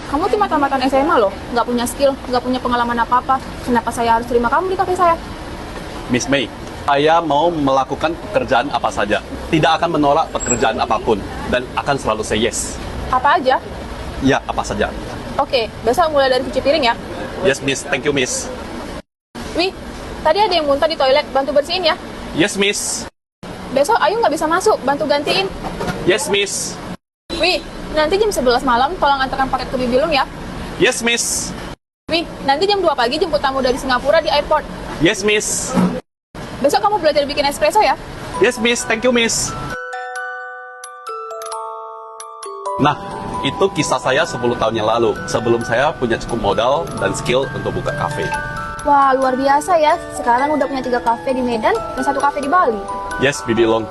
Kamu cuma tamatan SMA loh, nggak punya skill, nggak punya pengalaman apa-apa. Kenapa saya harus terima kamu di kafe saya? Miss May, saya mau melakukan pekerjaan apa saja. Tidak akan menolak pekerjaan apapun. Dan akan selalu say yes. Apa aja? Ya, apa saja. Oke, besok mulai dari cuci piring ya. Yes, Miss. Thank you, Miss. Wih, tadi ada yang muntah di toilet, bantu bersihin ya. Yes, Miss. Besok Ayu nggak bisa masuk, bantu gantiin. Yes, Miss. Wih, nanti jam 11 malam tolong antarkan paket ke Bibilung ya. Yes, Miss. Wih, nanti jam 2 pagi jemput tamu dari Singapura di airport. Yes, Miss. Besok kamu belajar bikin espresso ya. Yes, Miss. Thank you, Miss. Nah, itu kisah saya 10 tahun yang lalu, sebelum saya punya cukup modal dan skill untuk buka kafe. Wah, luar biasa ya. Sekarang udah punya 3 kafe di Medan dan 1 kafe di Bali. Yes, Bibi Long.